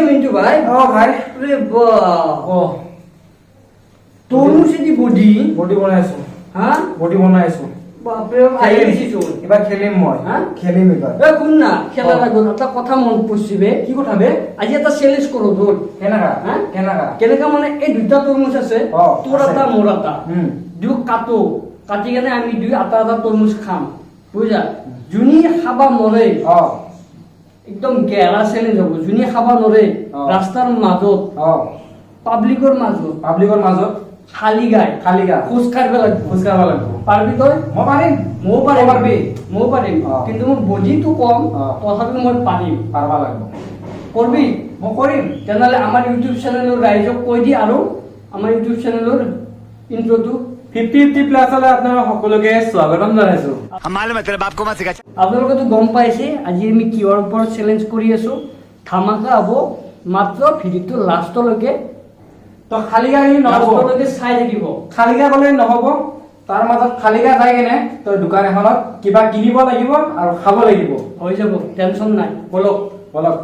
মিন্টু ভাই ভাই রে তরমুজ দি বডি বডি বনাই আছো হ্যাঁ বডি বনাই আছো বাপরে আই গেছিছো এবার খেলিম মই হ্যাঁ খেলিম এবার কোন না খেলা লাগো একটা কথা মন পড়ছিবে কি কথা বে আজি এটা চ্যালেঞ্জ করো দৌড় কেনাকা হ্যাঁ কেনাকা কেনেকা মানে এই দুটা তরমুজ আছে তোর এটা মোর এটা দুই কাটো কাটি কেনে আমি দুই আটা আটা তরমুজ খাম বুঝা জুনি খাবা মরে একদম গেরা চ্যালেঞ্জ হব জুনি খাবা নৰে ৰাস্তাৰ মাজত পাব্লিকৰ মাজত খালি গায় খোজ কাঢ়িব লাগিব পাৰবি তই মই পাৰিম ময়ো পাৰিম কিন্তু মোৰ বডিটো কম তথাপি মই পাৰিম পাৰবা লাগিব কৰবি মই কৰিম তেনেহ'লে আমাৰ ইউটিউব চেনেলৰ ৰাইজক কৈ দি আৰু আমাৰ ইউটিউব চেনেলৰ ইন্ট্ৰটো 50-50 প্লাস হলে আপনাৰা সকলকে স্বাগতম জানাইছো আপোনালোকেতো গম পাইছে আজি আমি কিহৰ ওপৰত চেলেঞ্জ কৰি আছো ধামাকা হ'ব মাত্ৰ ভিডিঅ'টো লাষ্টলৈকে তো খালিগা গলি নহব লাষ্টলৈকে চাই থাকিব খালিগা গলে নহব তাৰ মাজত খালিগা যাই কেনে তই দোকান এখনত কিবা কিনিব লাগিব আৰু খাব লাগিব হৈ যাব টেনচন নাই বলক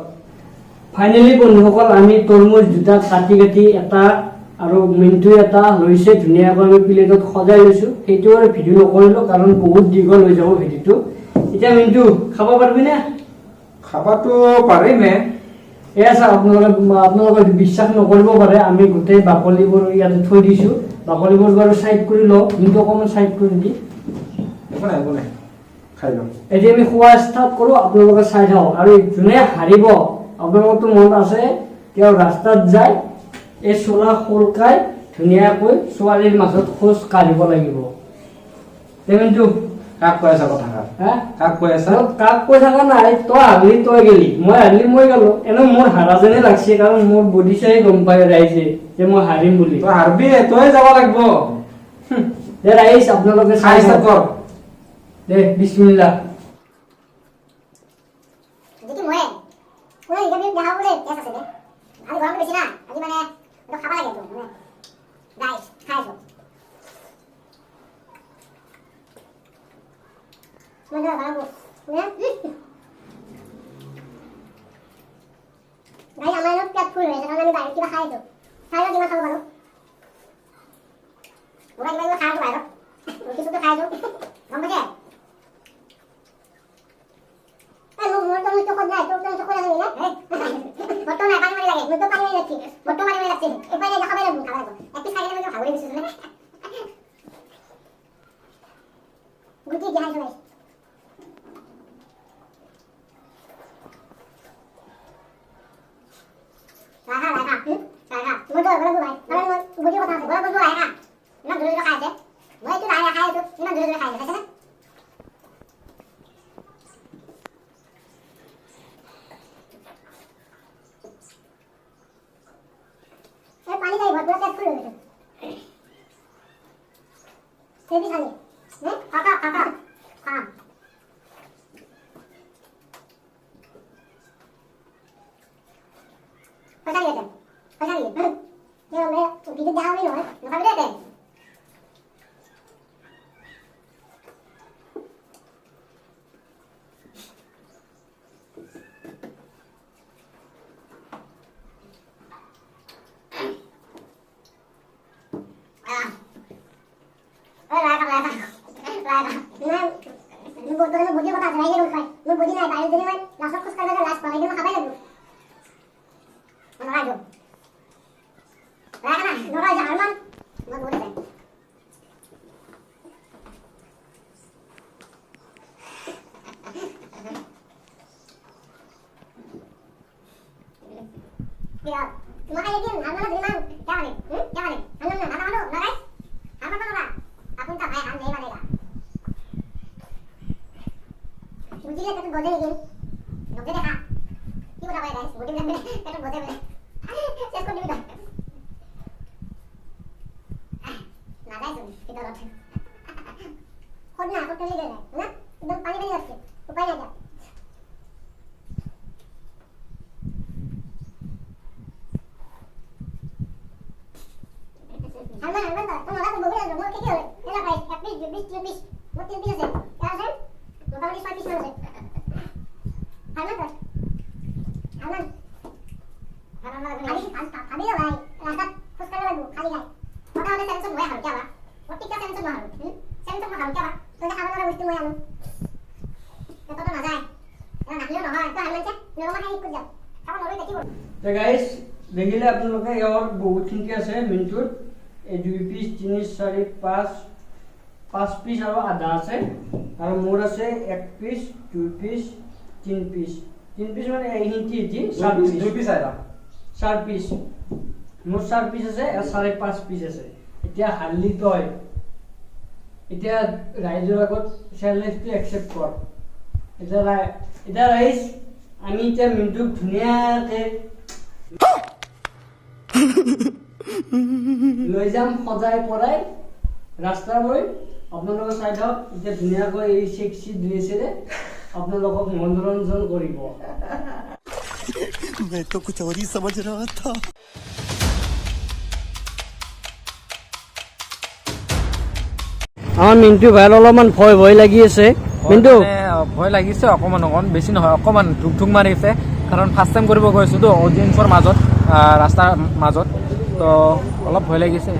ফাইনেলি বন্ধুসকল আমি তৰমুজ দুটা কাটি এটা আৰু মিন্টু এটা লৈছে ধুনীয়াকৈ আমি প্লেটত সজাই লৈছো সেইটো আৰু ভিডিঅ' নকৰিলো কাৰণ বহুত দীঘল হৈ যাব ভিডিঅ'টো এতিয়া মিন্টু খাব পাৰিবি নে খাবাটো পাৰিমে এয়া চাওক আপোনালোকে বিশ্বাস নকৰিব পাৰে আমি গোটেই বাকলিবোৰ ইয়াতে থৈ দিছো বাকলিবোৰ বাৰু সাইড কৰি লওঁ কিন্তু অকণমান সাইড কৰি দি একো নাই খাই লওঁ এতিয়া আমি খোৱা ষ্টাৰ্ট কৰোঁ আপোনালোকে চাই থাকক আৰু যোনে হাৰিব আপোনালোকৰতো মনত আছে তেওঁ ৰাস্তাত যায় এই চোলা খোলকাই ধুনীয়াকৈ ছোৱালীৰ মাজত খোজ কাঢ়িব লাগিব কিন্তু কাক কৈ আছা কথা কাক কৈ থকা নাই তই হাৰলি তই গেলি মই হাৰলি মই গেলো এনে মোৰ হাৰা যেনে লাগছে কাৰণ মোৰ বডি চাই গম পাই ৰাইজে যে মই হাৰিম বুলি তই হাৰবি তই যাব লাগিব দে ৰাইজ আপোনালোকে চাই থাকক দে বিসমিল্লাহ দেখি মই কোনে ইন্টারভিউ দেখা বলে কেস আছে দে আমি গরম বেশি না আজি মানে তো খাবা লাগে তো মানে গাইস খাইছো মজা বানাবো না গাই আমার লোক পেট ফুল হয়েছে কারণ আমি বাইরে কিবা খাইছো খাইলো কিবা খাবো পারো ওরা কিবা খাইছো বাইরে কিছু তো খাইছো গম পাইছে মোর তো খোদ নাই তোর তো খোদ আছে না মোর তো না পানি লাগে মোর তো পানি লাগছে মোর তো পানি লাগছে এবারে দেখাবে না খাবার এক পিস খাইলে আমি খাবো দিছিস না গুটি যাই শুনাই লাগা মোর তো বড় ভাই আরে মোর গুটি কথা আছে বড় বড় লাগা না ধরে ধরে খাইছে মই তো লাগা খাই তো না ধরে ধরে খাইছে না पानी का भरपूर पेट फुल हो गया से भी खाली हैं काका हां पैसा लिए ये मैं वीडियो डाल नहीं है ना खाली देते বুদ্ধি কথা আছে নাই পাই মোৰ বুদ্ধি নাই বাইরে দিনে মই লাস্ট খোজ কাঢ়া লাস্ট পাই দিনে খাবাই লাগব মন রাখো রাখা না নড়াই যা আরমান মন বলে দেন ya তোমাকে একদিন আরমান দিমান জানে জানে আনন্দ না না না গাইস আমার কথা না আপন তা ভাই হান নেই বানেগা বুঝিলে কত গজে গেল নকে দেখা কি বলা ভাই গাইস বুঝিলে কত গজে বলে শেষ করে দিবি না গাইস এটা রথ খোদ না কত লেগে যায় না একদম পানি পানি আসছে উপায় না যা হালমান তো মজা তো বগুড়া মোর কি হল এটা ভাই 21 20 30 মোর 3 পিস আছে এটা আছে মোটামুটি 6 পিস মান আছে হালমান তো হালমান আমি না ভাই রাস্তা খুশ করে লাগবো খালি গায় ওটা হলে সেন্সর মই হালকা বা প্রত্যেকটা সেন্সর মই হালকা সেন্সর মই হালকা বা তো খাবার না বুঝতে মই আনো এটা তো না যায় এটা নাহলেও নহয় তো হালমান চে নরমা খাই কই যাও খাবার নরই দেখি তো গাইস দেখিলে আপোনালোকে ইয়াৰ বহুতখিনি আছে মিণ্টুৰ এই 2 পিস 3 4 5 পিস আৰু আধা আছে আৰু মোৰ আছে 1 পিস 2 পিস 3 পিস মানে এই হিন্তি 7 পিস 2 পিস আইলা 4 পিস মোৰ 4 পিস আছে আৰু 5.5 পিস আছে এতিয়া হাল্লি তই এতিয়া ৰাইজৰ আগত চ্যালেঞ্জটো একসেপ্ট কৰ এতিয়া ৰাইজ আমি এতিয়া মিণ্টুক ধুনীয়াকে লৈ যাম সজাই পৰাই ৰাস্তাৰ হৈ আপোনালোকে চাই থাকক এতিয়া ধুনীয়াকৈ এই সেক্সি ড্ৰেছেৰে আপোনালোকক মনোৰঞ্জন কৰিব मैं तो कुछ और ही समझ रहा था আমাৰ মিণ্টু ভাইৰ অলপমান ভয় লাগি আছে মিণ্টু ভয় লাগিছে অকমান বেছি নহয় অকমান ঢুক মাৰিছে কাৰণ ফাৰ্ষ্ট টাইম কৰিব গৈছোঁ তো অডিয়েন্সৰ মাজত ৰাস্তাৰ মাজত তো অলপ ভয় লাগিছে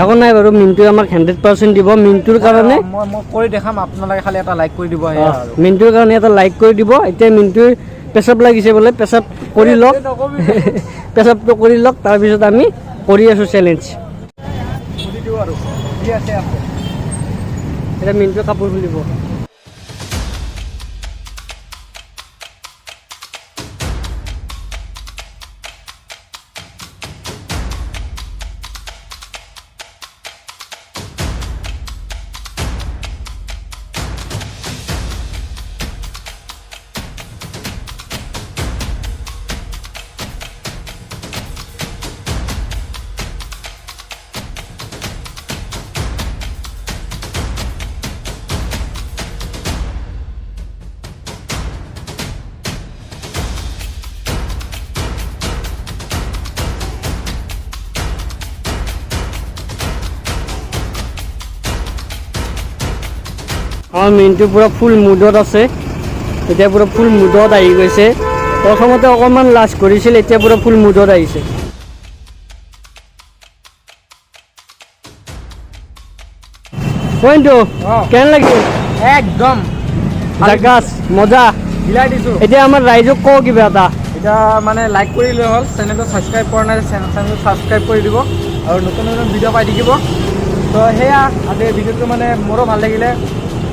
একো নাই বাৰু মিণ্টুৱে আমাক 100% দিব মিণ্টুৰ কাৰণে মই কৰি দেখাম আপোনালোকে খালি এটা লাইক কৰি দিব মিণ্টুৰ কাৰণে এটা লাইক কৰি দিব এতিয়া মিণ্টুৰ পেচাব লাগিছে বোলে পেচাব কৰি লওক পেচাবটো কৰি লওক তাৰপিছত আমি কৰি আছোঁ চেলেঞ্জ এতিয়া মিণ্টুৱে কাপোৰ খুলিব আমাৰ মিণ্টু পুৰা ফুল মুডত আছে এতিয়া পুৰা ফুল মুডত আহি গৈছে প্ৰথমতে অকণমান লাজ কৰিছিল এতিয়া পুৰা ফুল মুডত আহিছে পইণ্টটো কেনে লাগিল একদম জাগাছ মজা হিলাই দিছোঁ এতিয়া আমাৰ ৰাইজক কওঁ কিবা এটা এতিয়া মানে লাইক কৰিলে হ'ল চেনেলটো ছাবস্ক্ৰাইব কৰা নাই চেনেলটো ছাবস্ক্ৰাইব কৰি দিব আৰু নতুন নতুন ভিডিঅ' পাই থাকিব তো সেয়া আজিৰ ভিডিঅ'টো মানে মোৰো ভাল লাগিলে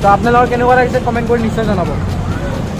তো আপোনালোকৰ কেনেকুৱা লাগিছে কমেণ্ট কৰি নিশ্চয় জনাব